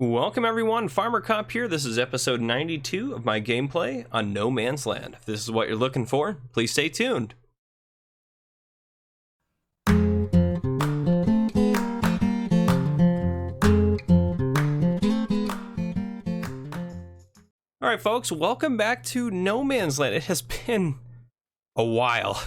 Welcome everyone, Farmer Cop here. This is episode 92 of my gameplay on No Man's Land. If this is what you're looking for, please stay tuned. Alright folks, welcome back to No Man's Land. It has been a while.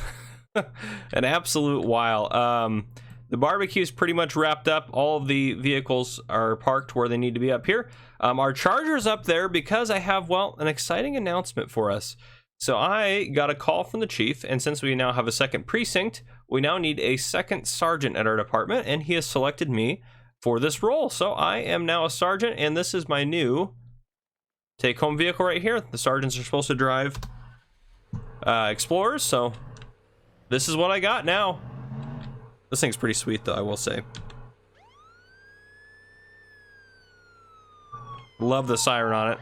An absolute while. The barbecue is pretty much wrapped up. All of the vehicles are parked where they need to be up here. Our charger's up there because I have, well, an exciting announcement for us. So I got a call from the chief, and since we now have a second precinct, we now need a second sergeant at our department, and he has selected me for this role. So I am now a sergeant, and this is my new take-home vehicle right here. The sergeants are supposed to drive Explorers, so this is what I got now. This thing's pretty sweet, though, I will say. Love the siren on it.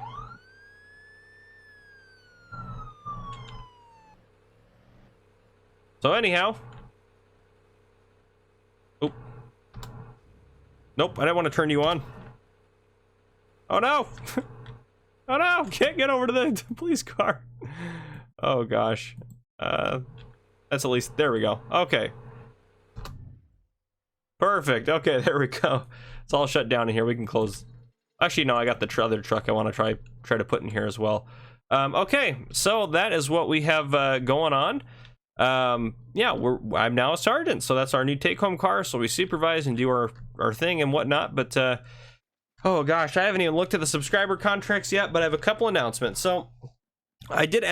So anyhow. Oop. Nope, I didn't want to turn you on. Oh no! Oh no! Can't get over to the police car. Oh gosh. That's at least, there we go. Okay. Perfect. Okay, there we go. It's all shut down in here. We can close. Actually, no, I got the other truck I want to try to put in here as well. Okay, so that is what we have going on. Yeah, I'm now a sergeant, so that's our new take-home car. So we supervise and do our thing and whatnot. But oh gosh, I haven't even looked at the subscriber contracts yet. But I have a couple announcements. So I did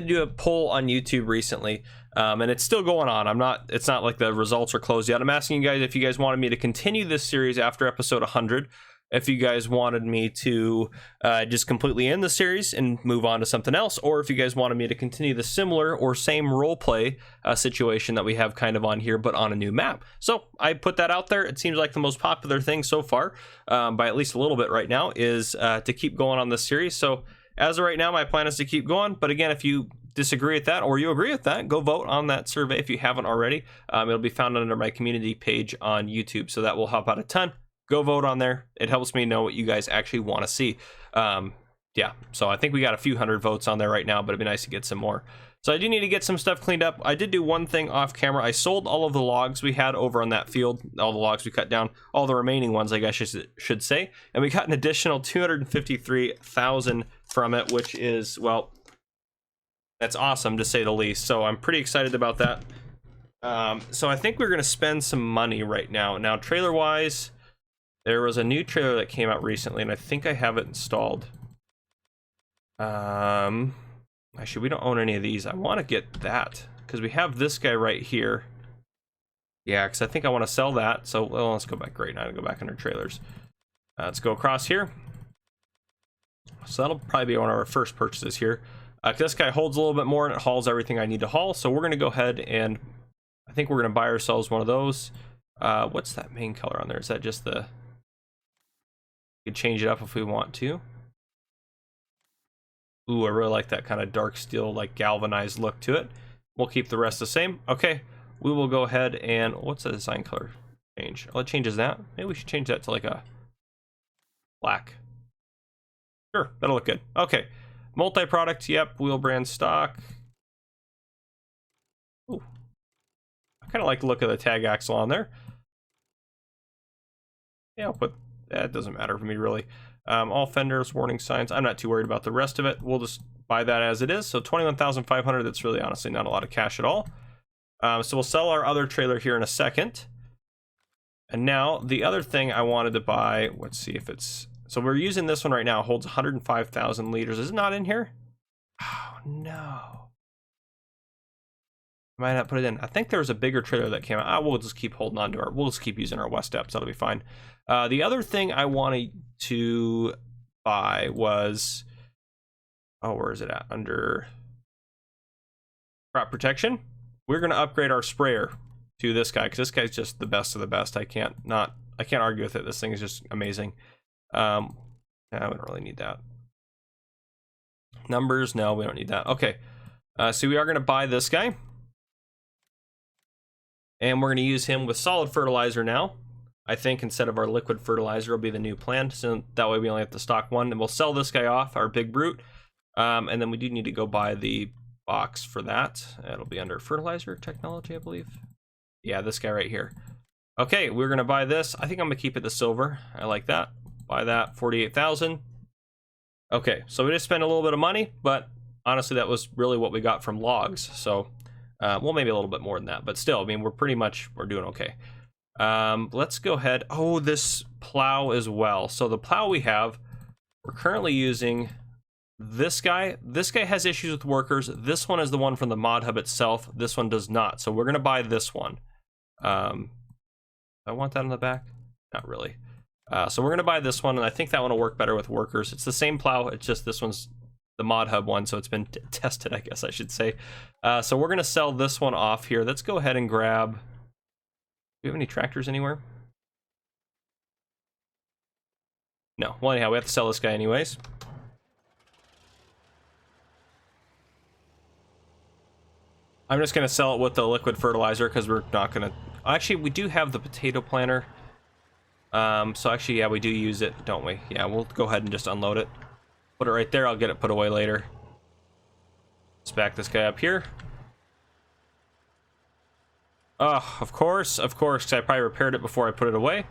do a poll on YouTube recently. And it's still going on. It's not like the results are closed yet. I'm asking you guys if you guys wanted me to continue this series after episode 100, if you guys wanted me to just completely end the series and move on to something else, or if you guys wanted me to continue the similar or same role play situation that we have kind of on here, but on a new map. So I put that out there. It seems like the most popular thing so far, by at least a little bit right now, is to keep going on this series. So as of right now, my plan is to keep going. But again, if you disagree with that or you agree with that, go vote on that survey if you haven't already. It'll be found under my community page on YouTube, so that will help out a ton. Go vote on there. It helps me know what you guys actually want to see. Yeah, so I think we got a few hundred votes on there right now, but it'd be nice to get some more. So I do need to get some stuff cleaned up. I did do one thing off camera. I sold all of the logs we had over on that field, all the logs we cut down, all the remaining ones, I guess I should say, and we got an additional 253,000 from it, which is, well, that's awesome to say the least. So I'm pretty excited about that. So I think we're going to spend some money right now. Now, trailer wise, there was a new trailer that came out recently, and I think I have it installed. Actually, we don't own any of these. I want to get that because we have this guy right here. Yeah, because I think I want to sell that. So well, let's go back right now and go back under trailers. Let's go across here. So that'll probably be one of our first purchases here. This guy holds a little bit more and it hauls everything I need to haul. So we're going to go ahead and I think we're going to buy ourselves one of those. What's that main color on there? Is that just the... We could change it up if we want to. Ooh, I really like that kind of dark steel, like galvanized look to it. We'll keep the rest the same. Okay, we will go ahead and... What's the design color change? Oh, it changes that. Maybe we should change that to like a black. Sure, that'll look good. Okay. Multi-product, yep, wheel brand stock. Ooh. I kind of like the look of the tag axle on there. Yeah, I'll put that, doesn't matter for me really. All fenders, warning signs. I'm not too worried about the rest of it. We'll just buy that as it is. So 21,500, that's really honestly not a lot of cash at all. So we'll sell our other trailer here in a second. And now the other thing I wanted to buy, let's see if it's... So we're using this one right now. It holds 105,000 liters. Is it not in here? Oh, no. Might not put it in. I think there was a bigger trailer that came out. We'll just keep holding on to our... We'll just keep using our West Steps. That'll be fine. The other thing I wanted to buy was... Oh, where is it at? Under crop protection. We're going to upgrade our sprayer to this guy because this guy's just the best of the best. I can't argue with it. This thing is just amazing. I don't really need that. Numbers, no, we don't need that. Okay, so we are going to buy this guy, and we're going to use him with solid fertilizer now. I think, instead of our liquid fertilizer will be the new plan. So that way we only have to stock one, and we'll sell this guy off, our big brute. And then we do need to go buy the box for that. It'll be under fertilizer technology, I believe. Yeah, this guy right here. Okay, we're gonna buy this. I think I'm gonna keep it the silver. I like that. Buy that, 48,000. Okay, so we just spent a little bit of money, but honestly, that was really what we got from logs. So, well, maybe a little bit more than that, but still, I mean, we're doing okay. Let's go ahead. Oh, this plow as well. So the plow we have, we're currently using this guy. This guy has issues with workers. This one is the one from the mod hub itself. This one does not. So we're gonna buy this one. I want that on the back? Not really. So we're gonna buy this one, and I think that one will work better with workers. It's the same plow, it's just this one's the mod hub one, so it's been tested, I guess I should say. So we're gonna sell this one off here. Let's go ahead and grab, do we have any tractors anywhere? No. Well, anyhow, we have to sell this guy anyways. I'm just gonna sell it with the liquid fertilizer because we're not gonna, actually we do have the potato planter. So actually, yeah, we do use it, don't we? Yeah, we'll go ahead and just unload it. Put it right there, I'll get it put away later. Let's back this guy up here. Oh, of course, because I probably repaired it before I put it away.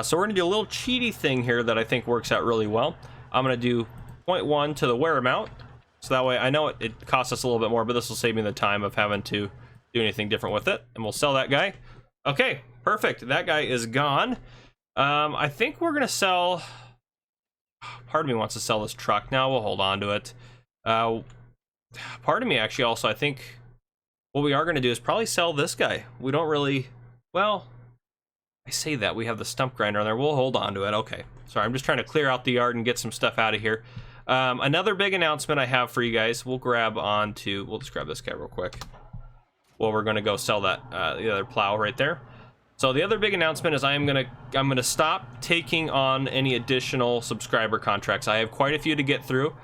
So we're gonna do a little cheaty thing here that I think works out really well. I'm gonna do 0.1 to the wear amount. So that way, I know it costs us a little bit more, but this will save me the time of having to do anything different with it. And we'll sell that guy. Okay, perfect, that guy is gone. I think we're gonna sell, part of me wants to sell this truck. Now we'll hold on to it. Part of me actually also, I think what we are gonna do is probably sell this guy. We don't really, well, I say that, we have the stump grinder on there. We'll hold on to it, okay. Sorry, I'm just trying to clear out the yard and get some stuff out of here. Another big announcement I have for you guys, we'll just grab this guy real quick. Well, we're gonna go sell that, the other plow right there. So the other big announcement is I'm gonna stop taking on any additional subscriber contracts. I have quite a few to get through.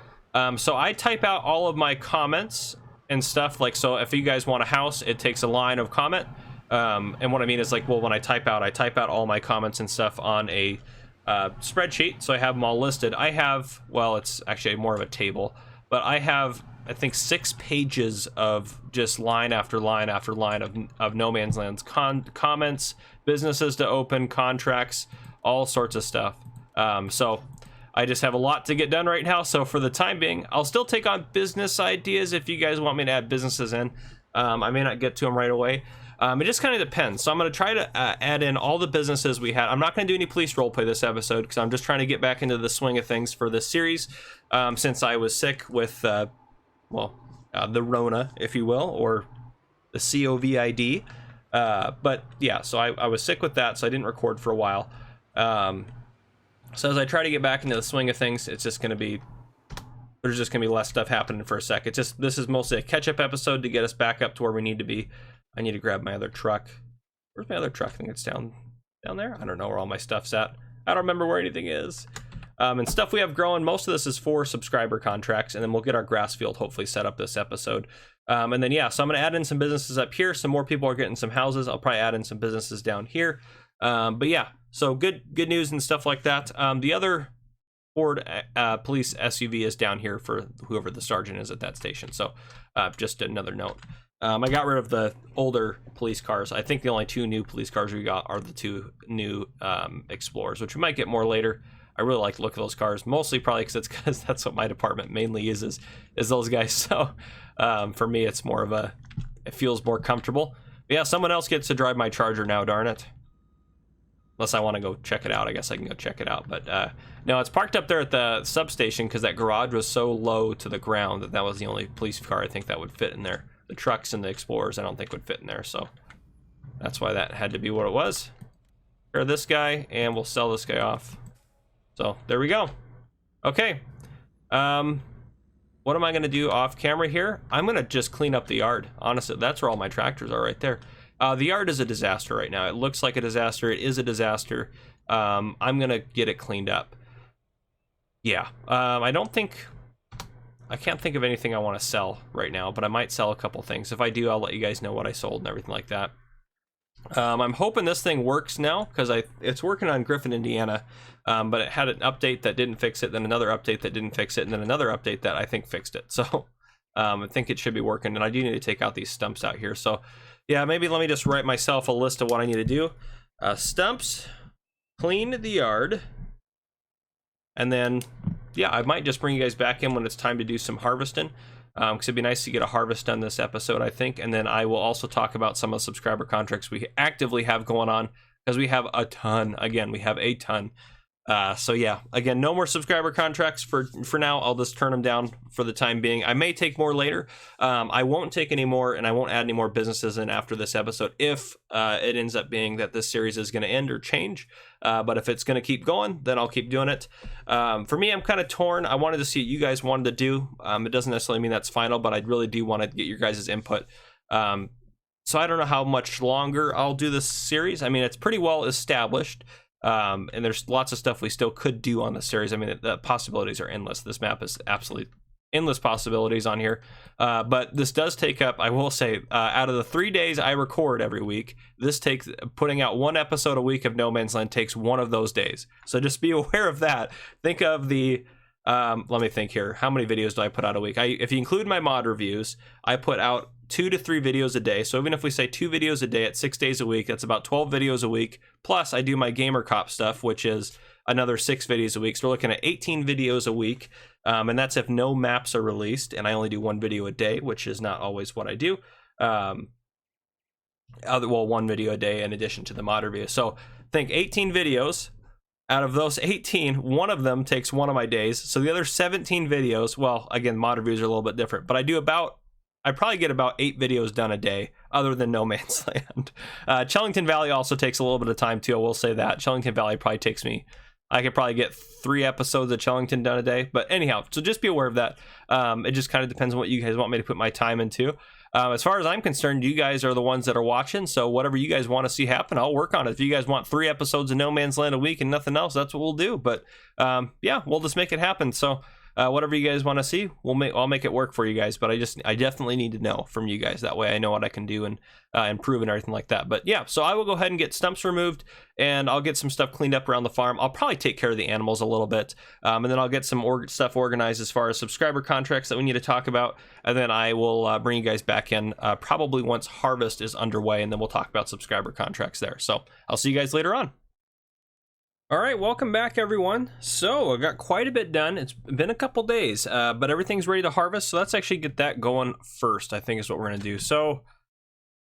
So I type out all of my comments and stuff, like, so if you guys want a house, it takes a line of comment. And what I mean is, like, well, when I type out all my comments and stuff on a spreadsheet, so I have them all listed. I have, well, it's actually more of a table, but I have, I think, 6 pages of just line after line after line of No Man's Land's comments, businesses to open, contracts, all sorts of stuff. So I just have a lot to get done right now. So for the time being, I'll still take on business ideas if you guys want me to add businesses in. I may not get to them right away. It just kind of depends. So I'm going to try to add in all the businesses we had. I'm not going to do any police roleplay this episode because I'm just trying to get back into the swing of things for this series, since I was sick with the Rona, if you will, or the COVID. But yeah, so I was sick with that, so I didn't record for a while. So as I try to get back into the swing of things, it's just going to be, there's just going to be less stuff happening for a sec. It's just, this is mostly a catch-up episode to get us back up to where we need to be. I need to grab my other truck. Where's my other truck? I think it's down there. I don't know where all my stuff's at. I don't remember where anything is. And stuff we have growing, most of this is for subscriber contracts, and then we'll get our grass field hopefully set up this episode. And then, yeah, so I'm going to add in some businesses up here. Some more people are getting some houses. I'll probably add in some businesses down here. But yeah, so good news and stuff like that. The other Ford police SUV is down here for whoever the sergeant is at that station. So just another note. I got rid of the older police cars. I think the only 2 new police cars we got are the 2 new Explorers, which we might get more later. I really like the look of those cars, mostly probably because that's what my department mainly uses, is those guys. So for me, it's more of it feels more comfortable. But yeah, someone else gets to drive my Charger now, darn it. Unless I want to go check it out, I guess I can go check it out. But no, it's parked up there at the substation because that garage was so low to the ground that was the only police car I think that would fit in there. The trucks and the Explorers I don't think would fit in there, so that's why that had to be what it was. Repair this guy, and we'll sell this guy off. So there we go. Okay. What am I going to do off camera here? I'm going to just clean up the yard. Honestly, that's where all my tractors are, right there. The yard is a disaster right now. It looks like a disaster. It is a disaster. I'm going to get it cleaned up. Yeah. I can't think of anything I want to sell right now, but I might sell a couple things. If I do, I'll let you guys know what I sold and everything like that. I'm hoping this thing works now, because it's working on Griffin, Indiana, but it had an update that didn't fix it, then another update that didn't fix it, and then another update that I think fixed it. So I think it should be working, and I do need to take out these stumps out here. So yeah, maybe let me just write myself a list of what I need to do. Stumps, clean the yard, and then yeah, I might just bring you guys back in when it's time to do some harvesting, because it'd be nice to get a harvest done this episode, I think. And then I will also talk about some of the subscriber contracts we actively have going on, because we have a ton. Again, we have a ton. So yeah, again, no more subscriber contracts for now. I'll just turn them down for the time being. I may take more later. I won't take any more, and I won't add any more businesses in after this episode if it ends up being that this series is going to end or change. But if it's going to keep going, then I'll keep doing it. For me, I'm kind of torn. I wanted to see what you guys wanted to do. It doesn't necessarily mean that's final, but I really do want to get your guys' input. So I don't know how much longer I'll do this series. I mean, it's pretty well established. And there's lots of stuff we still could do on the series. I mean, the possibilities are endless. This map is absolutely endless possibilities on here. But this does take up, I will say, out of the 3 days I record every week, this takes, putting out one episode a week of No Man's Land takes one of those days. So just be aware of that. Think of the, let me think here. How many videos do I put out a week? If you include my mod reviews, I put out 2 to 3 videos a day. So even if we say 2 videos a day at 6 days a week, that's about 12 videos a week. Plus I do my Gamer Cop stuff, which is another 6 videos a week. So we're looking at 18 videos a week. And that's if no maps are released, and I only do 1 video a day, which is not always what I do. Well, 1 video a day in addition to the mod review. So think 18 videos. Out of those 18, one of them takes one of my days. So the other 17 videos, well, again, mod reviews are a little bit different, but I probably get about 8 videos done a day, other than No Man's Land. Chellington Valley also takes a little bit of time too, I will say that. Chellington Valley probably takes me, I could probably get 3 episodes of Chellington done a day. But anyhow, so just be aware of that. It just kind of depends on what you guys want me to put my time into. As far as I'm concerned, you guys are the ones that are watching, so whatever you guys want to see happen, I'll work on it. If you guys want 3 episodes of No Man's Land a week and nothing else, that's what we'll do. But yeah, we'll just make it happen. So whatever you guys want to see, I'll make it work for you guys. But I definitely need to know from you guys. That way I know what I can do and improve and everything like that. But yeah, so I will go ahead and get stumps removed, and I'll get some stuff cleaned up around the farm. I'll probably take care of the animals a little bit, and then I'll get some stuff organized as far as subscriber contracts that we need to talk about, and then I will bring you guys back in probably once harvest is underway, and then we'll talk about subscriber contracts there. So I'll see you guys later on. All right, welcome back, everyone. So I got quite a bit done. It's been a couple days, but everything's ready to harvest. So let's actually get that going first, I think is what we're gonna do. So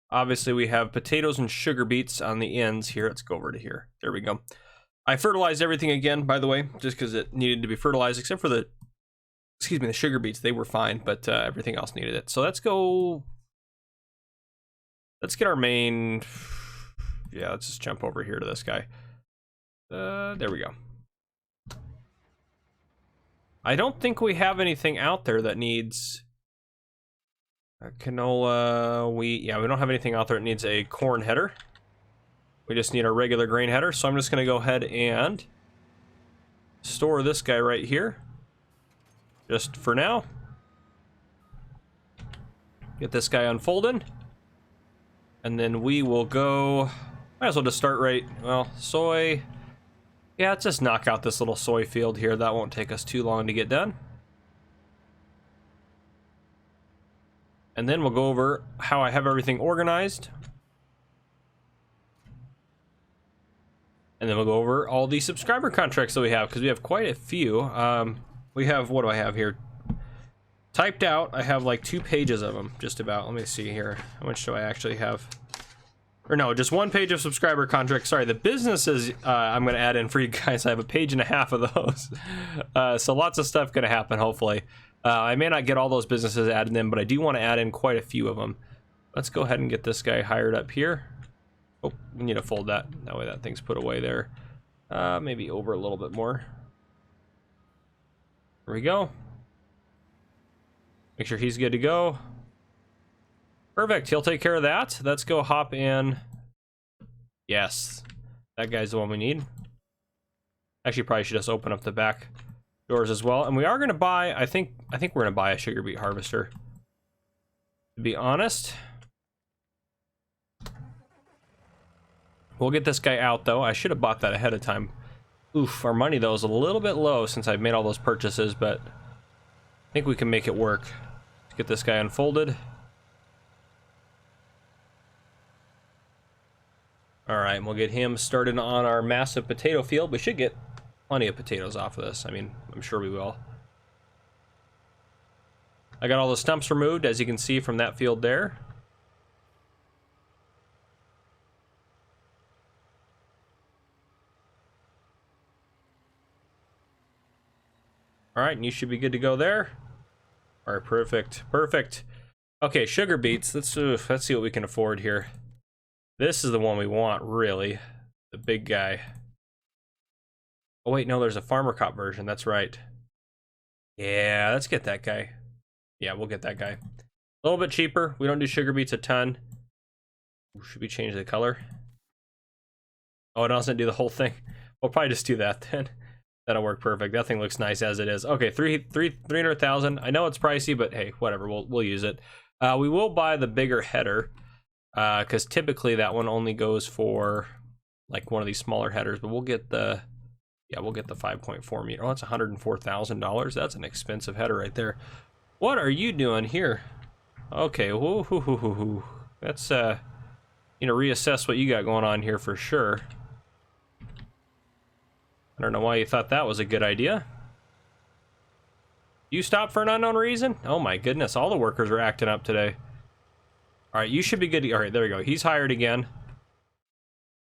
obviously we have potatoes and sugar beets on the ends here. Let's go over to here. There we go. I fertilized everything again, by the way, just because it needed to be fertilized, except for the sugar beets. They were fine, but everything else needed it. So let's go. Let's get our main. Yeah, let's just jump over here to this guy. There we go. I don't think we have anything out there that needs canola, wheat. Yeah, we don't have anything out there that needs a corn header. We just need a regular grain header. So I'm just going to go ahead and store this guy right here, just for now. Get this guy unfolded, and then we will go. Might as well just start right. Well, soy. Yeah, let's just knock out this little soy field here. That won't take us too long to get done. And then we'll go over how I have everything organized. And then we'll go over all the subscriber contracts that we have, because we have quite a few. We have, what do I have here? Typed out, I have like 2 pages of them, just about. Let me see here. How much do I actually have? Or no, just 1 page of subscriber contracts. Sorry, the businesses I'm going to add in for you guys. I have 1.5 pages of those. So lots of stuff going to happen, hopefully. I may not get all those businesses added in, but I do want to add in quite a few of them. Let's go ahead and get this guy hired up here. Oh, we need to fold that. That way that thing's put away there. Maybe over a little bit more. There we go. Make sure he's good to go. Perfect, he'll take care of that. Let's go hop in. Yes, that guy's the one we need. Actually, probably should just open up the back doors as well. And we are gonna buy, I think we're gonna buy a sugar beet harvester, to be honest. We'll get this guy out though. I should have bought that ahead of time. Oof, our money though is a little bit low since I've made all those purchases, but I think we can make it work. Let's get this guy unfolded. All right, and we'll get him started on our massive potato field. We should get plenty of potatoes off of this. I mean, I'm sure we will. I got all the stumps removed, as you can see from that field there. All right, and you should be good to go there. All right, perfect, perfect. Okay, sugar beets. Let's see what we can afford here. This is the one we want, really. The big guy. Oh wait, no, there's a farmer cop version. That's right. Yeah, let's get that guy. Yeah, we'll get that guy. A little bit cheaper. We don't do sugar beets a ton. Should we change the color? Oh, it doesn't do the whole thing. We'll probably just do that then. That'll work perfect. That thing looks nice as it is. Okay, 300,000. I know it's pricey, but hey, whatever. We'll use it. We will buy the bigger header because typically that one only goes for like one of these smaller headers. But we'll get the 5.4 meter. Oh, that's $104,000. That's an expensive header right there. What are you doing here? Okay, let's reassess what you got going on here for sure. I don't know why you thought that was a good idea. You stopped for an unknown reason? Oh my goodness, all the workers are acting up today. All right, you should be good. All right, there we go. He's hired again.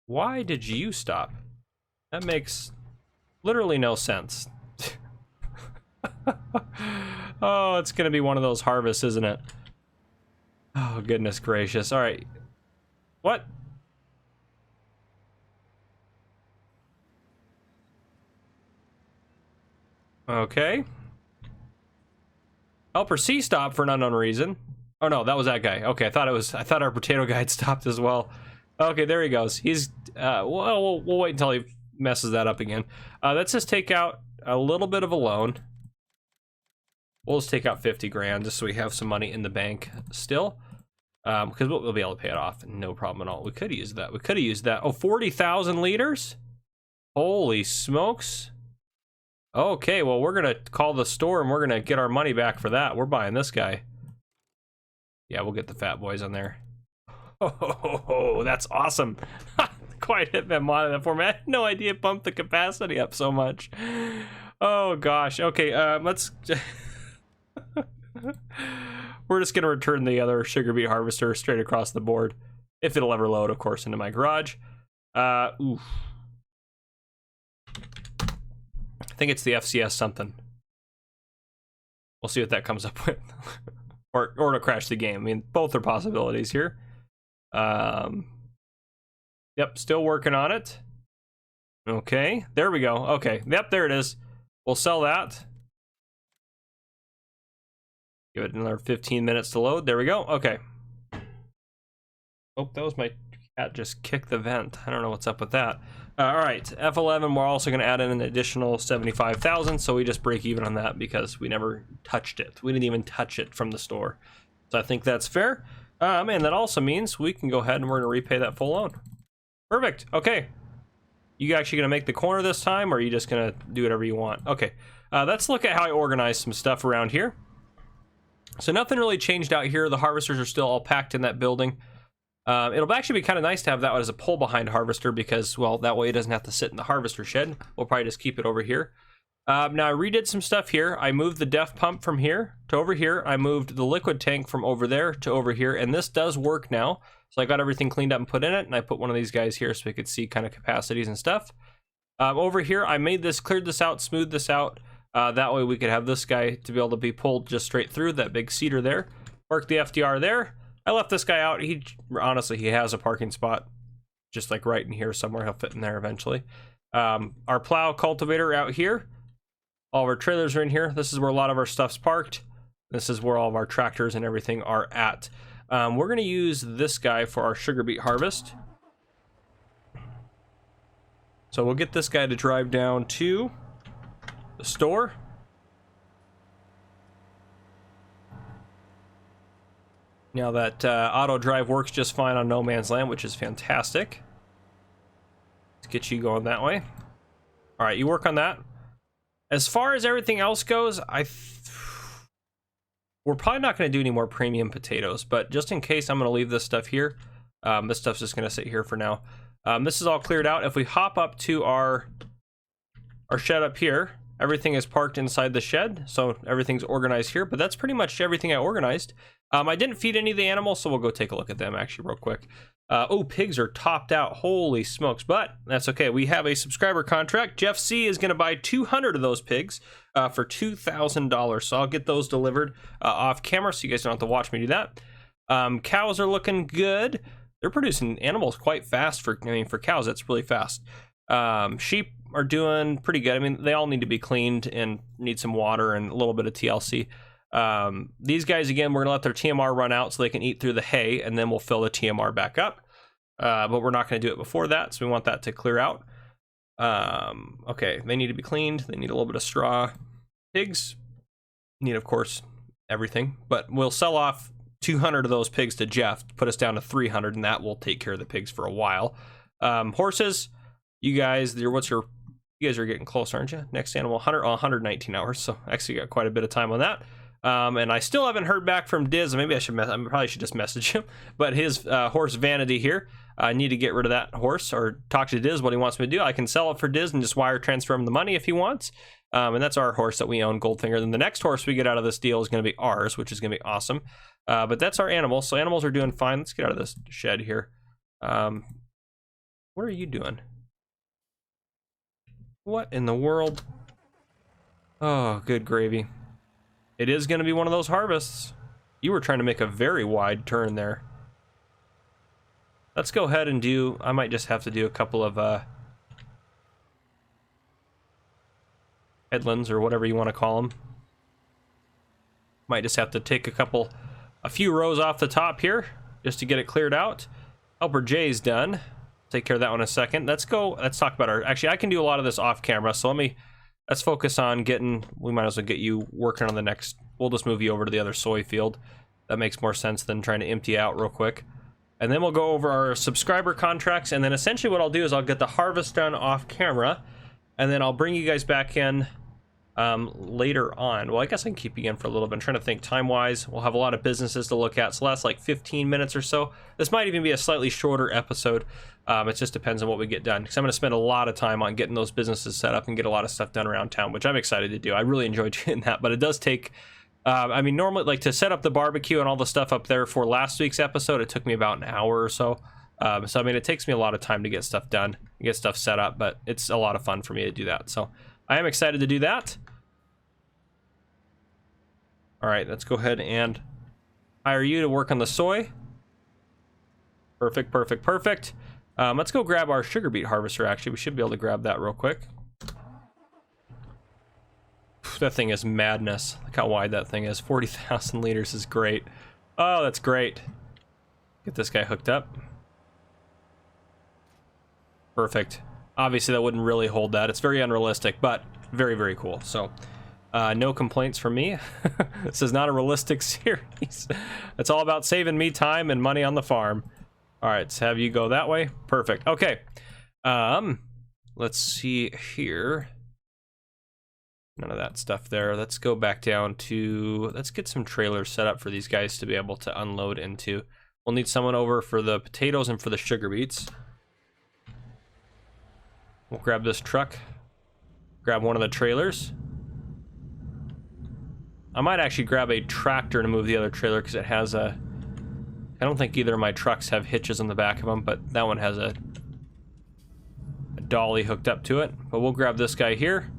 Why did you stop? That makes literally no sense. Oh, it's gonna be one of those harvests, isn't it? Oh, goodness gracious. All right. What? Okay. Helper C stopped for an unknown reason. Oh no, that was that guy. Okay, I thought our potato guy had stopped as well. Okay, there he goes. He's well, we'll wait until he messes that up again. Let's just take out a little bit of a loan. We'll just take out 50 grand just so we have some money in the bank still. Because we'll be able to pay it off, no problem at all. We could use that. We could have used that. Oh, 40,000 liters? Holy smokes. Okay, well, we're gonna call the store and we're gonna get our money back for that. We're buying this guy. Yeah, we'll get the fat boys on there. Oh, that's awesome. Quite hit that mod in that format. I had no idea it bumped the capacity up so much. Oh gosh. Okay, let's we're just gonna return the other sugar beet harvester straight across the board. If it'll ever load, of course, into my garage. Oof. I think it's the FCS something. We'll see what that comes up with. or to crash the game. I mean, both are possibilities here. Yep, still working on it. Okay, there we go. Okay, yep, there it is. We'll sell that. Give it another 15 minutes to load. There we go. Okay. Oh, that was my cat just kicked the vent. I don't know what's up with that. All right, F11, we're also going to add in an additional 75,000, so we just break even on that because we never touched it. We didn't even touch it from the store. So I think that's fair. And that also means we can go ahead and we're going to repay that full loan. Perfect. Okay. You actually going to make the corner this time, or are you just going to do whatever you want? Okay. Let's look at how I organize some stuff around here. So nothing really changed out here. The harvesters are still all packed in that building. It'll actually be kind of nice to have that as a pull behind harvester because, well, that way it doesn't have to sit in the harvester shed. We'll probably just keep it over here. Now I redid some stuff here. I moved the def pump from here to over here. I moved the liquid tank from over there to over here, and this does work now. So I got everything cleaned up and put in it, and I put one of these guys here so we could see kind of capacities and stuff. Over here, I made this, cleared this out, smoothed this out. That way we could have this guy to be able to be pulled just straight through that big cedar there. Work the FDR there. I left this guy out. He honestly, he has a parking spot just like right in here somewhere. He'll fit in there eventually. Our plow cultivator out here. All of our trailers are in here. This is where a lot of our stuff's parked. This is where all of our tractors and everything are at. We're going to use this guy for our sugar beet harvest. So we'll get this guy to drive down to the store. Now that auto drive works just fine on No Man's Land, which is fantastic. Let's get you going that way. All right, you work on that. As far as everything else goes, we're probably not going to do any more premium potatoes, but just in case, I'm going to leave this stuff here. This stuff's just going to sit here for now. This is all cleared out. If we hop up to our shed up here, everything is parked inside the shed, so everything's organized here, but that's pretty much everything I organized. I didn't feed any of the animals, so we'll go take a look at them actually real quick. Oh, pigs are topped out. Holy smokes, but that's okay. We have a subscriber contract. Jeff C is going to buy 200 of those pigs for $2,000, so I'll get those delivered off camera, so you guys don't have to watch me do that. Cows are looking good. They're producing animals quite fast for cows. That's really fast. Sheep are doing pretty good. I mean, they all need to be cleaned and need some water and a little bit of TLC. These guys, again, we're gonna let their TMR run out so they can eat through the hay, and then we'll fill the TMR back up. But we're not gonna do it before that, so we want that to clear out. Okay, they need to be cleaned. They need a little bit of straw. Pigs need, of course, everything, but we'll sell off 200 of those pigs to Jeff to put us down to 300, and that will take care of the pigs for a while. Horses, you guys, you guys are getting close, aren't you? Next animal, 119 hours, so actually got quite a bit of time on that. And I still haven't heard back from Diz. Maybe I probably should just message him. But his horse Vanity here, I need to get rid of that horse or talk to Diz what he wants me to do. I can sell it for Diz and just wire transfer him the money if he wants. And that's our horse that we own, Goldfinger. Then the next horse we get out of this deal is going to be ours, which is going to be awesome. But that's our animals. So animals are doing fine. Let's get out of this shed here. What are you doing? What in the world? Oh, good gravy. It is going to be one of those harvests. You were trying to make a very wide turn there. Let's go ahead and do... I might just have to do a couple of headlands or whatever you want to call them. Might just have to take a few rows off the top here just to get it cleared out. Helper J's done. Take care of that one in a second. Let's talk about our... Actually, I can do a lot of this off camera, so let's focus on getting... We might as well get you working on the next... We'll just move you over to the other soy field. That makes more sense than trying to empty out real quick. And then we'll go over our subscriber contracts, and then essentially what I'll do is I'll get the harvest done off camera, and then I'll bring you guys back in later on. Well, I guess I can keep you in for a little bit. I'm trying to think time-wise. We'll have a lot of businesses to look at, so that's like 15 minutes or so. This might even be a slightly shorter episode. It just depends on what we get done, because I'm going to spend a lot of time on getting those businesses set up and get a lot of stuff done around town, which I'm excited to do. I really enjoy doing that, but it does take... I mean, normally, like, to set up the barbecue and all the stuff up there for last week's episode, it took me about an hour or so. So, I mean, it takes me a lot of time to get stuff done, get stuff set up, but it's a lot of fun for me to do that. So, I am excited to do that. All right, let's go ahead and hire you to work on the soy. Perfect, perfect, perfect. Let's go grab our sugar beet harvester, actually. We should be able to grab that real quick. That thing is madness. Look how wide that thing is. 40,000 liters is great. Oh, that's great. Get this guy hooked up. Perfect. Obviously, that wouldn't really hold that. It's very unrealistic, but very, very cool. So, no complaints from me. This is not a realistic series. It's all about saving me time and money on the farm. All right, let's have you go that way. Perfect. Okay. Let's see here. None of that stuff there. Let's go back down to... Let's get some trailers set up for these guys to be able to unload into. We'll need someone over for the potatoes and for the sugar beets. We'll grab this truck. Grab one of the trailers. I might actually grab a tractor to move the other trailer because it has a... I don't think either of my trucks have hitches on the back of them, but that one has a dolly hooked up to it. But we'll grab this guy here.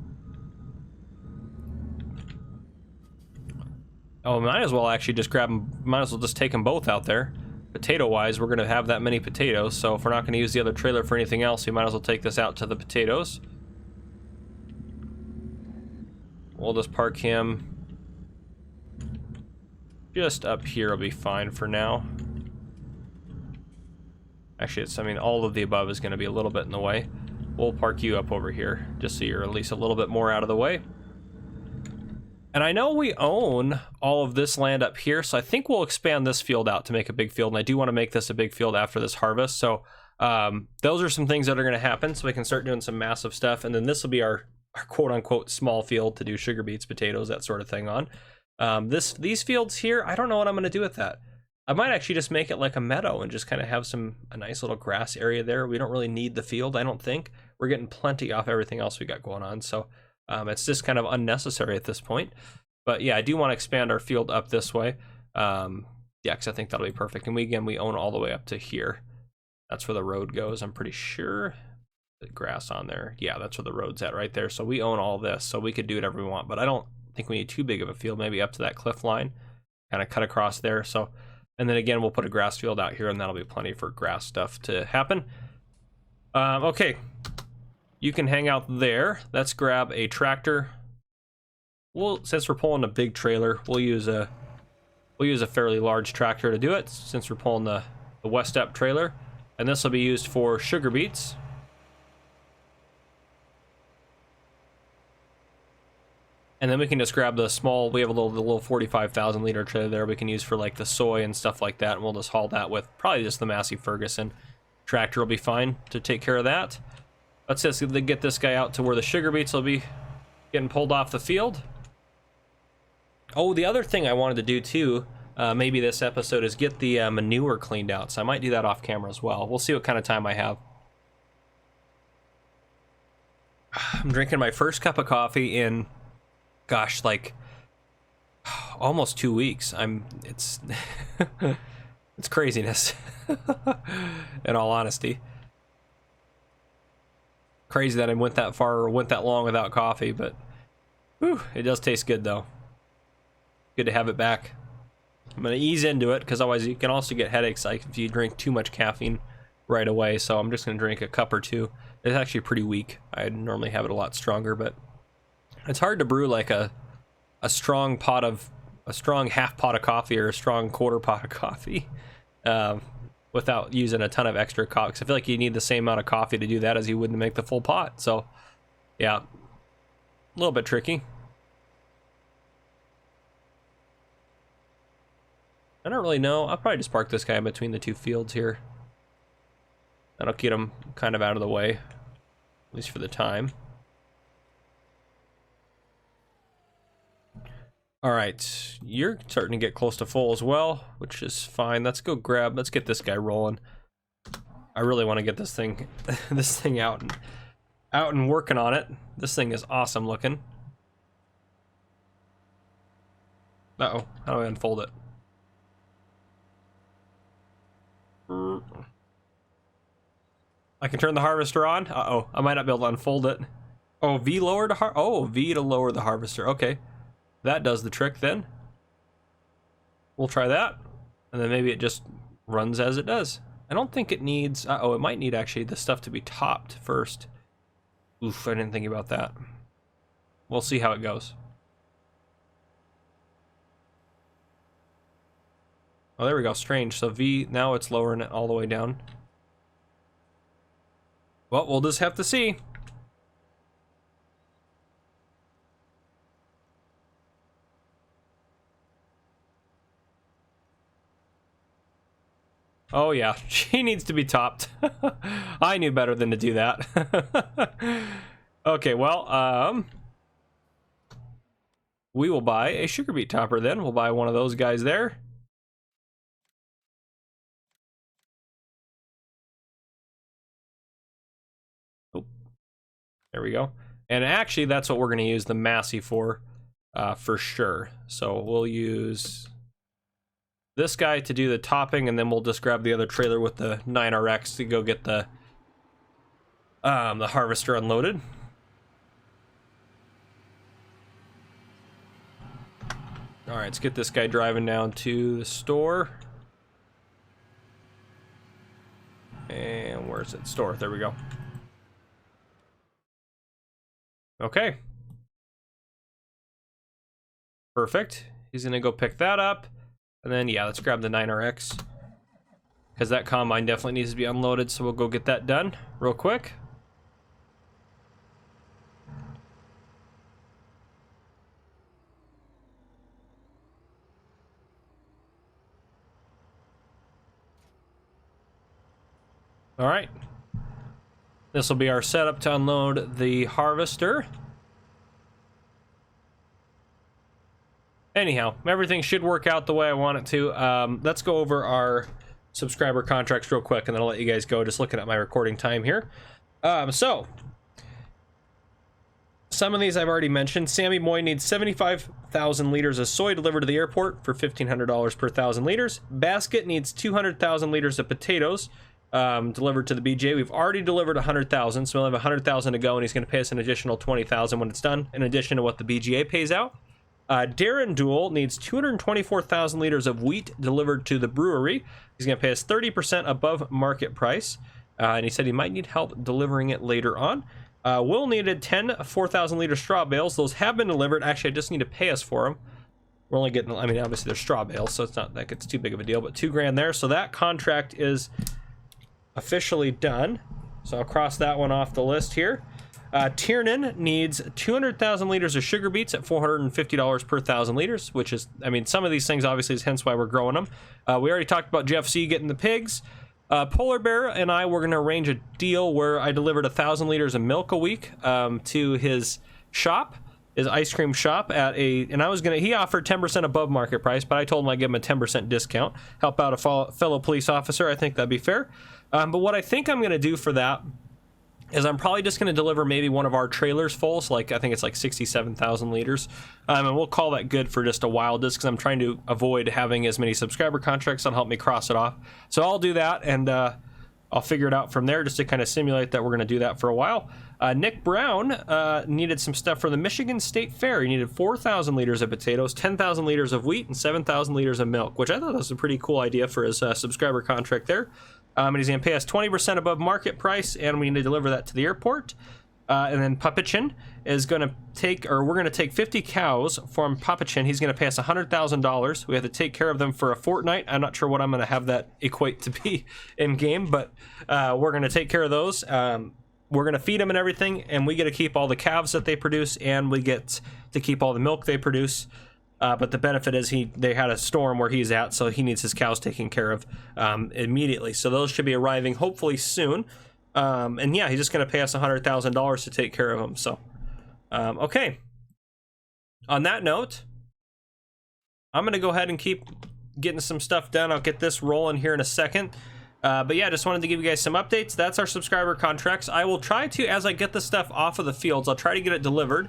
Oh, might as well actually just grab them. Might as well just take them both out there. Potato-wise, we're going to have that many potatoes, so if we're not going to use the other trailer for anything else, we might as well take this out to the potatoes. We'll just park him just up here. Will be fine for now. Actually, I mean, all of the above is going to be a little bit in the way. We'll park you up over here, just so you're at least a little bit more out of the way. And I know we own all of this land up here, so I think we'll expand this field out to make a big field, and I do want to make this a big field after this harvest, so Those are some things that are going to happen, so we can start doing some massive stuff, and then this will be our quote-unquote small field to do sugar beets, potatoes, that sort of thing on. These fields here, I don't know what I'm going to do with that. I might actually just make it like a meadow and just kind of have a nice little grass area there. We don't really need the field, I don't think. We're getting plenty off everything else we got going on, so it's just kind of unnecessary at this point. But yeah, I do want to expand our field up this way. Yeah, because I think that'll be perfect. And we own all the way up to here. That's where the road goes, I'm pretty sure. The grass on there. Yeah, that's where the road's at right there. So we own all this, so we could do whatever we want. But I don't think we need too big of a field, maybe up to that cliff line. Kind of cut across there. So, and then again, we'll put a grass field out here, and that'll be plenty for grass stuff to happen. Okay. You can hang out there. Let's grab a tractor. Since we're pulling a big trailer, we'll use a fairly large tractor to do it, since we're pulling the West Step trailer. And this will be used for sugar beets. And then we can just grab the small, we have the little 45,000 liter trailer there we can use for like the soy and stuff like that, and we'll just haul that with probably just the Massey Ferguson. Tractor will be fine to take care of that. Let's just get this guy out to where the sugar beets will be getting pulled off the field. Oh, the other thing I wanted to do too, maybe this episode, is get the manure cleaned out. So I might do that off camera as well. We'll see what kind of time I have. I'm drinking my first cup of coffee in, gosh, like almost 2 weeks. It's it's craziness. In all honesty, crazy that I went that far or went that long without coffee, but whew, it does taste good though. Good to have it back. I'm gonna ease into it because otherwise you can also get headaches like if you drink too much caffeine right away. So I'm just gonna drink a cup or two. It's actually pretty weak. I normally have it a lot stronger, but it's hard to brew like a strong half pot of coffee or a strong quarter pot of coffee without using a ton of extra coffee. 'Cause I feel like you need the same amount of coffee to do that as you would to make the full pot. So yeah, a little bit tricky. I don't really know. I'll probably just park this guy in between the two fields here. That'll get him kind of out of the way, at least for the time. All right, you're starting to get close to full as well, which is fine. Let's get this guy rolling. I really want to get this thing, out and working on it. This thing is awesome looking. Uh-oh, how do I unfold it? I can turn the harvester on. Uh-oh, I might not be able to unfold it. Oh, V lower to V to lower the harvester. Okay, that does the trick then. We'll try that, and then maybe it just runs as it does. I don't think it needs. Uh-oh, it might need actually the stuff to be topped first. Oof, I didn't think about that. We'll see how it goes. Oh, there we go. Strange. So V, now it's lowering it all the way down. Well, we'll just have to see. Oh yeah, she needs to be topped. I knew better than to do that. Okay, well, we will buy a sugar beet topper then. We'll buy one of those guys there. Oh, there we go. And actually, that's what we're going to use the Massey for sure. So we'll use this guy to do the topping, and then we'll just grab the other trailer with the 9RX to go get the harvester unloaded. All right, let's get this guy driving down to the store. And where's it? Store. There we go. Okay. Perfect. He's gonna go pick that up. And then, yeah, let's grab the 9RX. Because that combine definitely needs to be unloaded, so we'll go get that done real quick. All right. This will be our setup to unload the harvester. Anyhow, everything should work out the way I want it to. Let's go over our subscriber contracts real quick, and then I'll let you guys go. Just looking at my recording time here. So some of these I've already mentioned. Sammy Boy needs 75,000 liters of soy delivered to the airport for $1,500 per 1,000 liters. Basket needs 200,000 liters of potatoes delivered to the BJ. We've already delivered 100,000, so we'll have 100,000 to go, and he's going to pay us an additional 20,000 when it's done, in addition to what the BGA pays out. Darren Duel needs 224,000 liters of wheat delivered to the brewery. He's going to pay us 30% above market price, and he said he might need help delivering it later on. Will needed 10 4,000 liter straw bales. Those have been delivered. Actually, I just need to pay us for them. We're only getting, I mean, obviously they're straw bales, so it's not like it's too big of a deal, but $2,000 there. So that contract is officially done. So I'll cross that one off the list here. Tiernan needs 200,000 liters of sugar beets at $450 per 1,000 liters, which is, I mean, some of these things obviously is hence why we're growing them. We already talked about Jeff C getting the pigs. Polar Bear and I were going to arrange a deal where I delivered 1,000 liters of milk a week to his shop, his ice cream shop and I was going to, he offered 10% above market price, but I told him I'd give him a 10% discount, help out a fellow police officer. I think that'd be fair. But what I think I'm going to do for that is I'm probably just going to deliver maybe one of our trailers full, so like I think it's like 67,000 liters, and we'll call that good for just a while, just because I'm trying to avoid having as many subscriber contracts that'll help me cross it off. So I'll do that, and I'll figure it out from there, just to kind of simulate that we're going to do that for a while. Nick Brown needed some stuff for the Michigan State Fair. He needed 4,000 liters of potatoes, 10,000 liters of wheat, and 7,000 liters of milk, which I thought was a pretty cool idea for his subscriber contract there. And he's going to pay us 20% above market price, and we need to deliver that to the airport. And then Papachin is going to take, or we're going to take 50 cows from Papachin. He's going to pay us $100,000. We have to take care of them for a fortnight. I'm not sure what I'm going to have that equate to be in game, but we're going to take care of those. We're going to feed them and everything, and we get to keep all the calves that they produce, and we get to keep all the milk they produce. But the benefit is they had a storm where he's at, so he needs his cows taken care of immediately. So those should be arriving hopefully soon. And yeah, he's just going to pay us $100,000 to take care of them. So, okay. On that note, I'm going to go ahead and keep getting some stuff done. I'll get this rolling here in a second. But yeah, just wanted to give you guys some updates. That's our subscriber contracts. I will try to, as I get the stuff off of the fields, I'll try to get it delivered.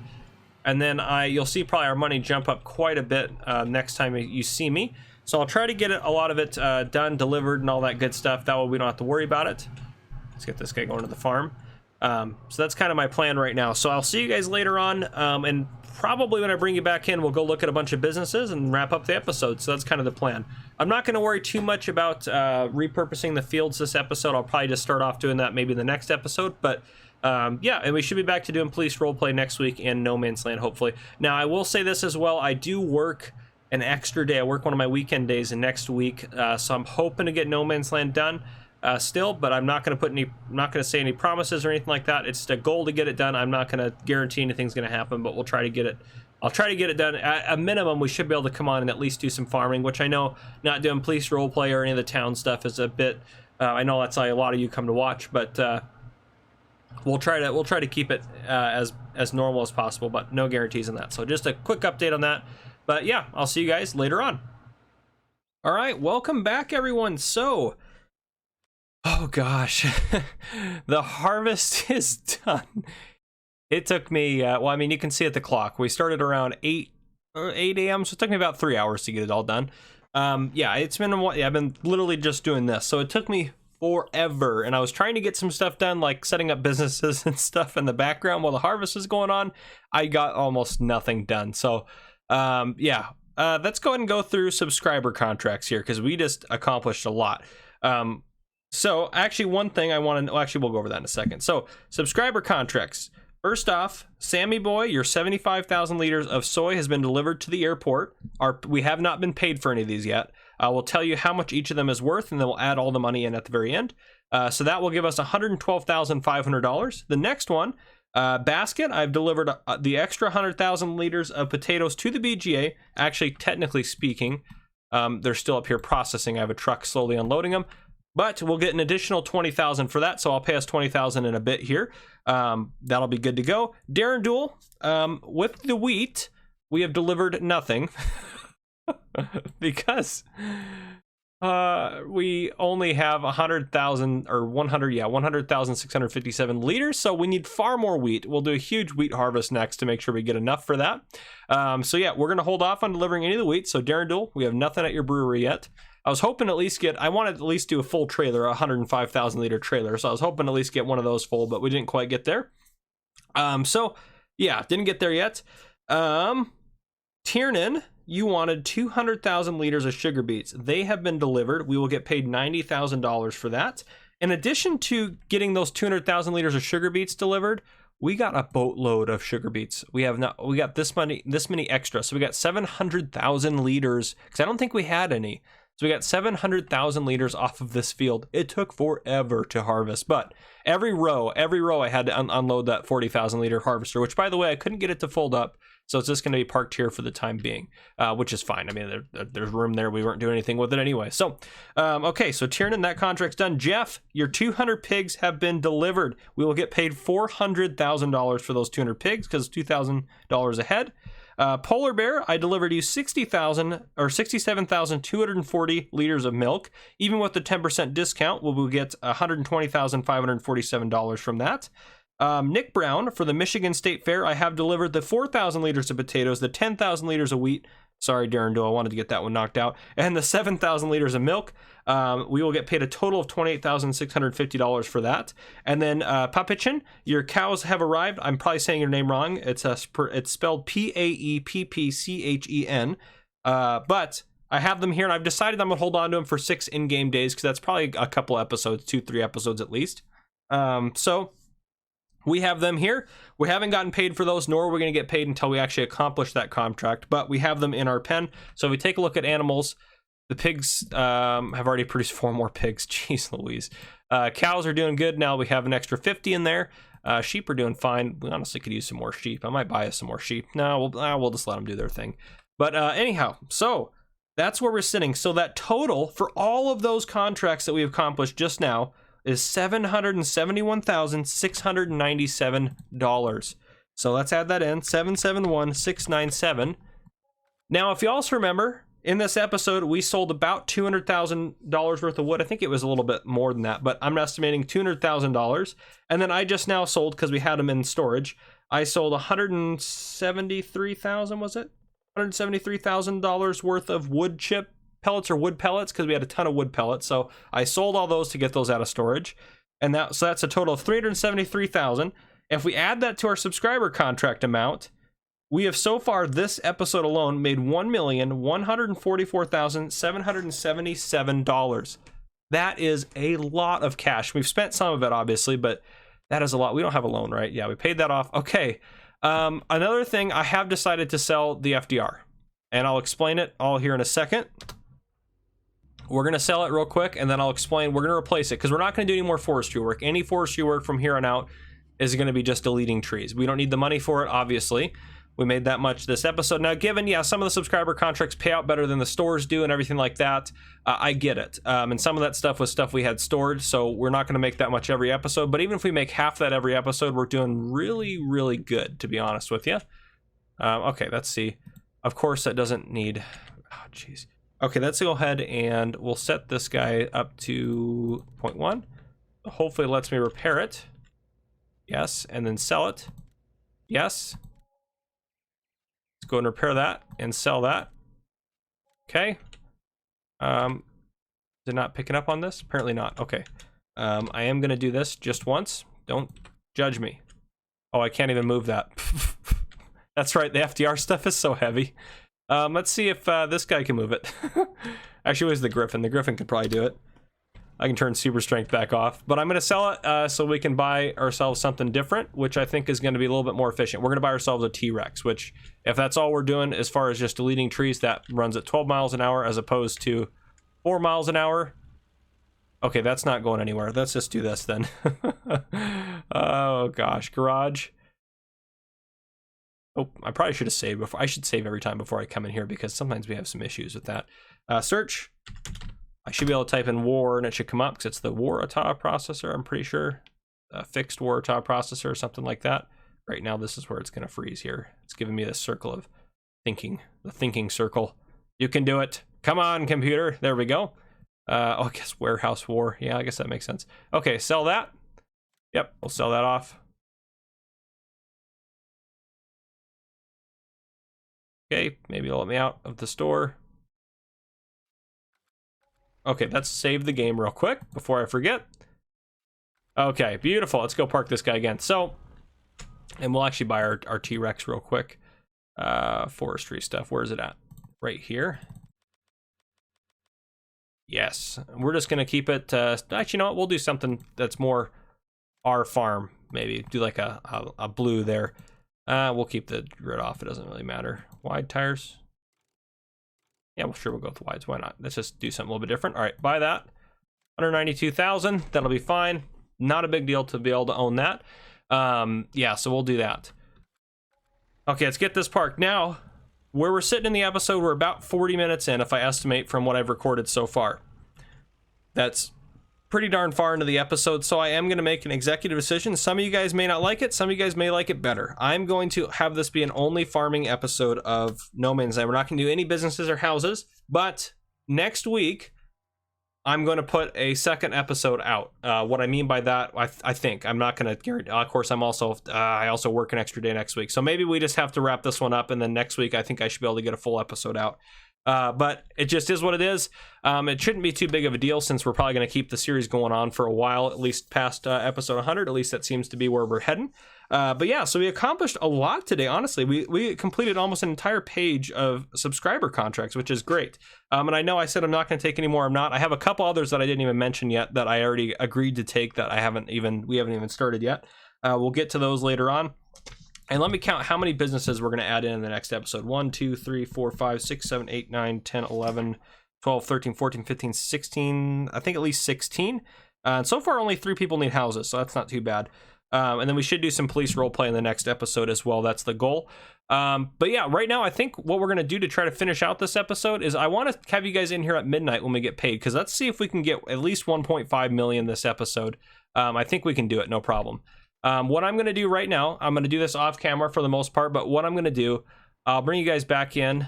And then you'll see probably our money jump up quite a bit next time you see me. So I'll try to get a lot of it done, delivered, and all that good stuff. That way we don't have to worry about it. Let's get this guy going to the farm. So that's kind of my plan right now. So I'll see you guys later on. And probably when I bring you back in, we'll go look at a bunch of businesses and wrap up the episode. So that's kind of the plan. I'm not going to worry too much about repurposing the fields this episode. I'll probably just start off doing that maybe in the next episode. But yeah, and we should be back to doing police roleplay next week in No Man's Land, hopefully. Now, I will say this as well. I do work an extra day. I work one of my weekend days next week, so I'm hoping to get No Man's Land done still, but I'm not going to say any promises or anything like that. It's a goal to get it done. I'm not going to guarantee anything's going to happen, but we'll try to get it. I'll try to get it done. At a minimum, we should be able to come on and at least do some farming, which I know not doing police roleplay or any of the town stuff is a bit. I know that's why a lot of you come to watch, but we'll try to keep it as normal as possible, but no guarantees on that. So just a quick update on that. But yeah, I'll see you guys later on. All right, welcome back, everyone. So, oh gosh, the harvest is done. It took me, well, I mean, you can see at the clock. We started around 8 a.m., so it took me about 3 hours to get it all done. Yeah, I've been literally just doing this. So it took me forever, and I was trying to get some stuff done, like setting up businesses and stuff in the background while the harvest was going on. I got almost nothing done. So, yeah, let's go ahead and go through subscriber contracts here, because we just accomplished a lot. So actually one thing I want to, well, actually we'll go over that in a second. So subscriber contracts. First off, Sammy Boy, your 75,000 liters of soy has been delivered to the airport. We have not been paid for any of these yet. We'll tell you how much each of them is worth, and then we'll add all the money in at the very end. So that will give us $112,500. The next one, basket, I've delivered the extra 100,000 liters of potatoes to the BGA. Actually, technically speaking, they're still up here processing. I have a truck slowly unloading them. But we'll get an additional 20,000 for that, so I'll pay us 20,000 in a bit here. That'll be good to go. Darren Duel, with the wheat, we have delivered nothing because we only have 100,000 or 100,657 liters, so we need far more wheat. We'll do a huge wheat harvest next to make sure we get enough for that. So yeah, we're gonna hold off on delivering any of the wheat. So Darren Duel, we have nothing at your brewery yet. I was hoping to at least I wanted to at least do a full trailer, a 105,000 liter trailer. So I was hoping to at least get one of those full, but we didn't quite get there. So yeah, didn't get there yet. Tiernan, you wanted 200,000 liters of sugar beets. They have been delivered. We will get paid $90,000 for that. In addition to getting those 200,000 liters of sugar beets delivered, we got a boatload of sugar beets. We got this many extra. So we got 700,000 liters, because I don't think we had any. So we got 700,000 liters off of this field. It took forever to harvest, but every row I had to unload that 40,000 liter harvester, which by the way, I couldn't get it to fold up. So it's just going to be parked here for the time being, which is fine. I mean, there's room there. We weren't doing anything with it anyway. So, okay, so Tiernan, that contract's done. Jeff, your 200 pigs have been delivered. We will get paid $400,000 for those 200 pigs because $2,000 ahead. Polar Bear, I delivered you 67,240 liters of milk. Even with the 10% discount, we will get $120,547 from that. Nick Brown, for the Michigan State Fair, I have delivered the 4,000 liters of potatoes, the 10,000 liters of wheat. Sorry, Darren Doe, I wanted to get that one knocked out. And the 7,000 liters of milk. We will get paid a total of $28,650 for that. And then Papichin, your cows have arrived. I'm probably saying your name wrong. It's spelled Paeppchen. But I have them here, and I've decided I'm going to hold on to them for 6 in-game days, because that's probably a couple episodes, 2-3 episodes at least. So we have them here. We haven't gotten paid for those, nor are we going to get paid until we actually accomplish that contract, but we have them in our pen. So if we take a look at animals, the pigs have already produced 4 more pigs. Jeez Louise. Cows are doing good now. We have an extra 50 in there. Sheep are doing fine. We honestly could use some more sheep. I might buy us some more sheep. No, we'll just let them do their thing. But anyhow, so that's where we're sitting. So that total for all of those contracts that we've accomplished just now is $771,697. So let's add that in, 771,697. Now, if you also remember, in this episode, we sold about $200,000 worth of wood. I think it was a little bit more than that, but I'm estimating $200,000. And then I just now sold, because we had them in storage, I sold $173,000, was it? $173,000 worth of wood chip pellets or wood pellets, because we had a ton of wood pellets. So I sold all those to get those out of storage, and so that's a total of $373,000. If we add that to our subscriber contract amount, we have so far this episode alone made $1,144,777. That is a lot of cash. We've spent some of it obviously, but that is a lot. We don't have a loan, right? Yeah, we paid that off. Okay. Another thing, I have decided to sell the FDR, and I'll explain it all here in a second. We're going to sell it real quick, and then I'll explain. We're going to replace it, because we're not going to do any more forestry work. Any forestry work from here on out is going to be just deleting trees. We don't need the money for it, obviously. We made that much this episode. Now, given, yeah, some of the subscriber contracts pay out better than the stores do and everything like that, I get it. And some of that stuff was stuff we had stored, so we're not going to make that much every episode. But even if we make half that every episode, we're doing really, really good, to be honest with you. Okay, let's see. Of course, that doesn't need... Oh, jeez. Okay, let's go ahead and we'll set this guy up to 0.1. Hopefully it lets me repair it. Yes, and then sell it. Yes. Let's go and repair that and sell that. Okay. Is it not picking up on this? Apparently not. Okay. I am going to do this just once. Don't judge me. Oh, I can't even move that. That's right, the FDR stuff is so heavy. Let's see if this guy can move it. Actually, it was the Griffin. The Griffin could probably do it. I can turn super strength back off. But I'm going to sell it so we can buy ourselves something different, which I think is going to be a little bit more efficient. We're going to buy ourselves a T-Rex, which, if that's all we're doing as far as just deleting trees, that runs at 12 miles an hour as opposed to 4 miles an hour. Okay, that's not going anywhere. Let's just do this then. Oh, gosh. Garage. Oh, I probably should have saved before. I should save every time before I come in here, because sometimes we have some issues with that. Search. I should be able to type in war and it should come up because it's the Waratah processor, I'm pretty sure. A fixed Waratah processor or something like that. Right now, this is where it's going to freeze here. It's giving me this circle of thinking, the thinking circle. You can do it. Come on, computer. There we go. Oh, I guess warehouse war. Yeah, I guess that makes sense. Okay, sell that. Yep, we'll sell that off. Okay, maybe it'll let me out of the store. Okay, let's save the game real quick before I forget. Okay, beautiful. Let's go park this guy again. So, and we'll actually buy our T-Rex real quick. Forestry stuff. Where is it at? Right here. Yes, we're just gonna keep it. Actually, you know what? We'll do something that's more our farm. Maybe do like a blue there. We'll keep the grid off. It doesn't really matter. Wide tires. Yeah, well, sure, we'll go with wides. Why not? Let's just do something a little bit different. All right, buy that. 192,000. That'll be fine. Not a big deal to be able to own that. Yeah, so we'll do that. Okay, let's get this parked. Now, where we're sitting in the episode, we're about 40 minutes in, if I estimate from what I've recorded so far. That's pretty darn far into the episode, so I am going to make an executive decision. Some of you guys may not like it. Some of you guys may like it better. I'm going to have this be an only farming episode of No Man's Land. We're not going to do any businesses or houses, but next week, I'm going to put a second episode out. What I mean by that, I think I'm not going to guarantee. Of course, I also work an extra day next week, so maybe we just have to wrap this one up, and then next week I think I should be able to get a full episode out. But it just is what it is. It shouldn't be too big of a deal since we're probably going to keep the series going on for a while, at least past episode 100. At least that seems to be where we're heading. But yeah, so we accomplished a lot today, honestly. We completed almost an entire page of subscriber contracts, which is great. And I know I said I'm not going to take any more. I'm not. I have a couple others that I didn't even mention yet that I already agreed to take that we haven't even started yet. We'll get to those later on. And let me count how many businesses we're going to add in the next episode. 1, 2, 3, 4, 5, 6, 7, 8, 9, 10, 11, 12, 13, 14, 15, 16. I think at least 16. And so far, only 3 people need houses, so that's not too bad. And then we should do some police roleplay in the next episode as well. That's the goal. But yeah, right now, I think what we're going to do to try to finish out this episode is I want to have you guys in here at midnight when we get paid, because let's see if we can get at least 1.5 million this episode. I think we can do it, no problem. What I'm going to do right now, I'm going to do this off camera for the most part, but what I'm going to do, I'll bring you guys back in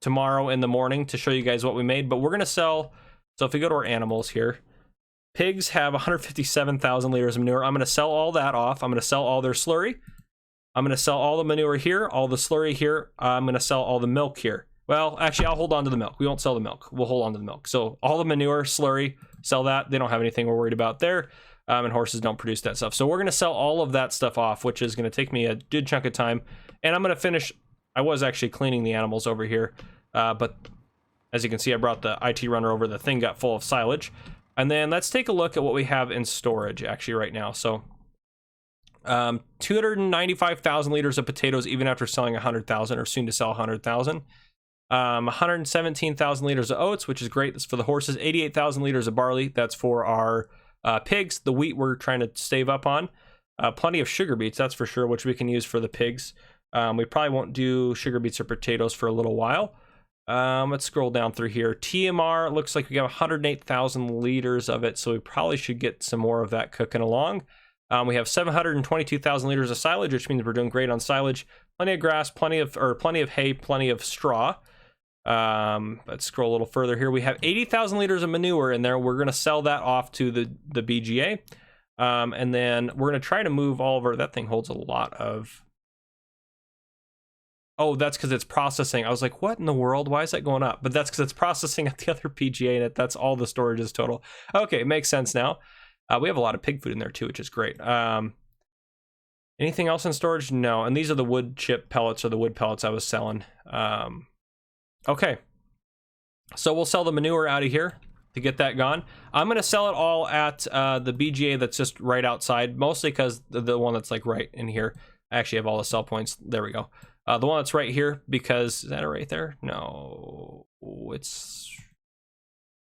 tomorrow in the morning to show you guys what we made, but we're going to sell, so if we go to our animals here, pigs have 157,000 liters of manure. I'm going to sell all that off. I'm going to sell all their slurry. I'm going to sell all the manure here, all the slurry here. I'm going to sell all the milk here. Well, actually, I'll hold on to the milk. We won't sell the milk. We'll hold on to the milk. So all the manure, slurry, sell that. They don't have anything we're worried about there. And horses don't produce that stuff. So we're going to sell all of that stuff off, which is going to take me a good chunk of time. And I'm going to finish. I was actually cleaning the animals over here. But as you can see, I brought the IT runner over. The thing got full of silage. And then let's take a look at what we have in storage actually right now. So 295,000 liters of potatoes, even after selling 100,000 or soon to sell 100,000. 117,000 liters of oats, which is great. That's for the horses. 88,000 liters of barley. That's for our pigs. The wheat we're trying to save up on. Plenty of sugar beets, that's for sure, which we can use for the pigs. We probably won't do sugar beets or potatoes for a little while. Let's scroll down through here. TMR, looks like we got 108,000 liters of it, so we probably should get some more of that cooking along. We have 722,000 liters of silage, which means we're doing great on silage. Plenty of grass, plenty of hay, plenty of straw. Let's scroll a little further here. We have 80,000 liters of manure in there. We're going to sell that off to the BGA. And then we're going to try to move all of our, that thing holds a lot of, oh, that's because it's processing. I was like, what in the world? Why is that going up? But that's because it's processing at the other PGA, and that's all the storage is total. Okay, it makes sense now. We have a lot of pig food in there too, which is great. Anything else in storage? No. And these are the wood chip pellets, or the wood pellets I was selling. Okay, so we'll sell the manure out of here to get that gone. I'm going to sell it all at the BGA that's just right outside, mostly because the one that's like right in here. I actually have all the sell points. There we go. The one that's right here, because, is that it right there? No, it's,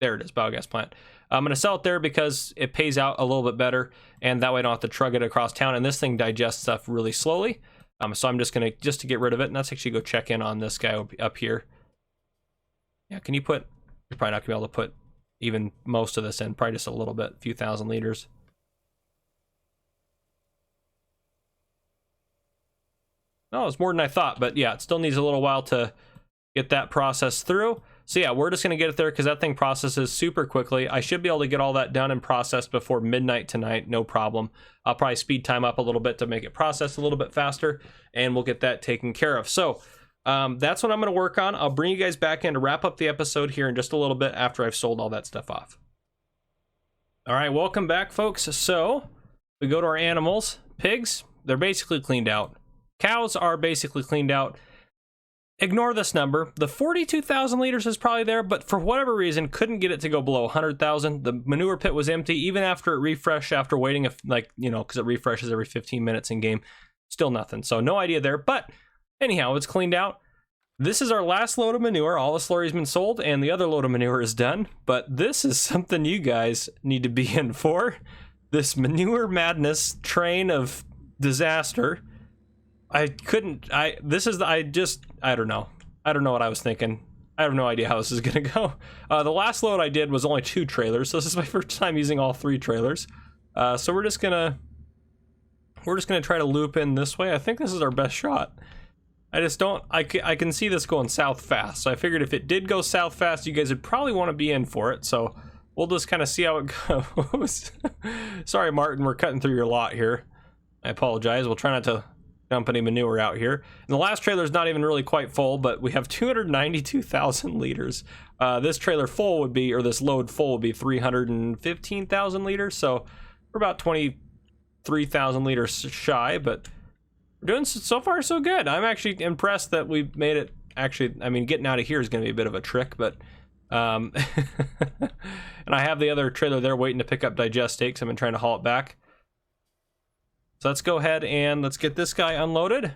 there it is, biogas plant. I'm going to sell it there because it pays out a little bit better, and that way I don't have to trug it across town, and this thing digests stuff really slowly. So I'm just going to get rid of it, and let's actually go check in on this guy up here. Yeah, can you put, You're probably not gonna be able to put even most of this in, probably just a little bit, a few thousand liters. No, it's more than I thought, but yeah, it still needs a little while to get that process through. So yeah, we're just gonna get it there because that thing processes super quickly. I should be able to get all that done and processed before midnight tonight, no problem. I'll probably speed time up a little bit to make it process a little bit faster, and we'll get that taken care of. So that's what I'm gonna work on. I'll bring you guys back in to wrap up the episode here in just a little bit after I've sold all that stuff off. All right, welcome back, folks. So we go to our animals. Pigs, they're basically cleaned out. Cows are basically cleaned out. Ignore this number. The 42,000 liters is probably there, but for whatever reason, couldn't get it to go below 100,000. The manure pit was empty, even after it refreshed, after waiting, because it refreshes every 15 minutes in game. Still nothing. So no idea there, but anyhow, it's cleaned out. This is our last load of manure. All the slurry's been sold, and the other load of manure is done. But this is something you guys need to be in for. This manure madness train of disaster. I don't know. I don't know what I was thinking. I have no idea how this is gonna go. The last load I did was only 2 trailers, so this is my first time using all 3 trailers. So we're just gonna try to loop in this way. I think this is our best shot. I can see this going south fast, so I figured if it did go south fast, you guys would probably want to be in for it, so we'll just kind of see how it goes. Sorry, Martin, we're cutting through your lot here. I apologize. We'll try not to dump any manure out here. And the last trailer is not even really quite full, but we have 292,000 liters. This trailer full would be, or this load full would be 315,000 liters, so we're about 23,000 liters shy, but we're doing so far so good. I'm actually impressed that we made it. Actually, I mean, getting out of here is going to be a bit of a trick, but and I have the other trailer there waiting to pick up digestate because I've been trying to haul it back. So let's go ahead and let's get this guy unloaded.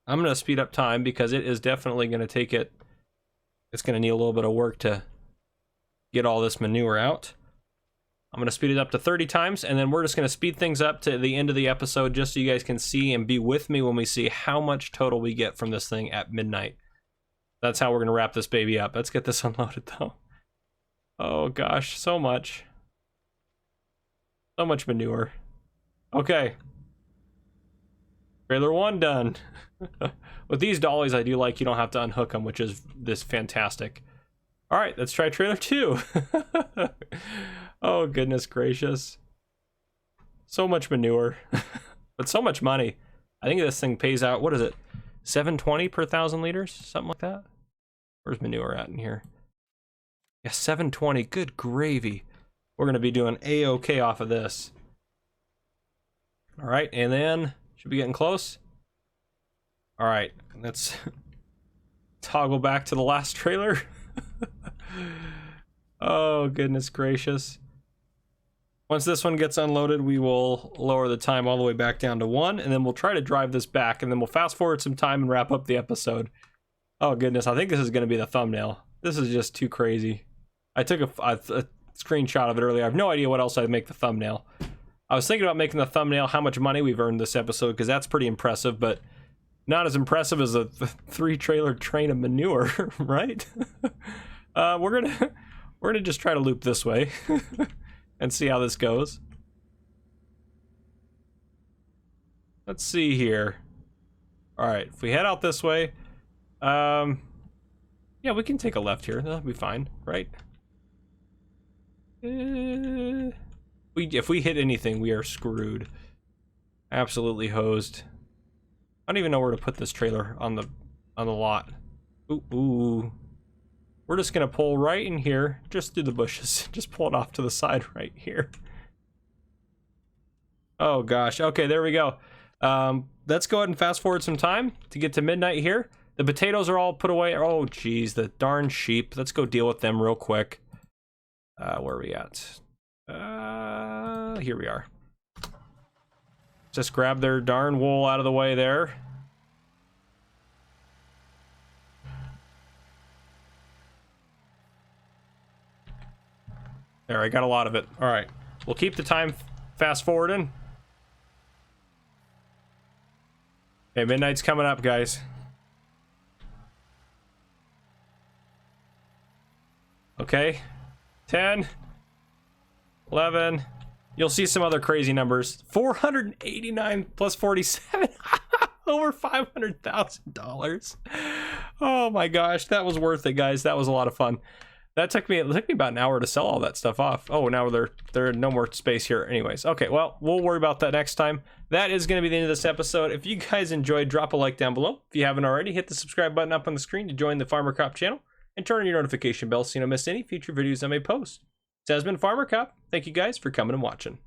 I'm going to speed up time because it is definitely going to take it. It's going to need a little bit of work to get all this manure out. I'm going to speed it up to 30 times, and then we're just going to speed things up to the end of the episode just so you guys can see and be with me when we see how much total we get from this thing at midnight. That's how we're going to wrap this baby up. Let's get this unloaded, though. Oh, gosh, so much. So much manure. Okay. Trailer 1 done. With these dollies, I do like you don't have to unhook them, which is this fantastic. All right, let's try trailer 2. Oh, goodness gracious. So much manure, but so much money. I think this thing pays out, what is it? 720 per 1,000 liters? Something like that? Where's manure at in here? Yeah, 720, good gravy. We're gonna be doing A-OK off of this. All right, and then, should be getting close. All right, let's toggle back to the last trailer. Oh, goodness gracious. Once this one gets unloaded, we will lower the time all the way back down to 1, and then we'll try to drive this back, and then we'll fast forward some time and wrap up the episode. Oh, goodness, I think this is going to be the thumbnail. This is just too crazy. I took a screenshot of it earlier. I have no idea what else I'd make the thumbnail. I was thinking about making the thumbnail how much money we've earned this episode, because that's pretty impressive, but not as impressive as a 3-trailer train of manure, right? We're gonna just try to loop this way and see how this goes. Let's see here. All right, if we head out this way, yeah, we can take a left here. That'll be fine, right? If we hit anything, we are screwed. Absolutely hosed. I don't even know where to put this trailer on the lot. Ooh. We're just gonna pull right in here, just through the bushes. Just pull it off to the side right here. Oh gosh, okay, there we go. Let's go ahead and fast forward some time to get to midnight here. The potatoes are all put away. Oh geez, the darn sheep. Let's go deal with them real quick. Where are we at? Here we are. Just grab their darn wool out of the way there. There, I got a lot of it. All right, we'll keep the time fast forwarding. Okay, midnight's coming up, guys. Okay, 10, 11. You'll see some other crazy numbers. 489 plus 47. Over $500,000. Oh my gosh, that was worth it, guys. That was a lot of fun. It took me about an hour to sell all that stuff off. Oh, now there no more space here anyways. Okay, well, we'll worry about that next time. That is going to be the end of this episode. If you guys enjoyed, drop a like down below. If you haven't already, hit the subscribe button up on the screen to join the Farmer Cop channel and turn on your notification bell so you don't miss any future videos I may post. This has been Farmer Cop. Thank you guys for coming and watching.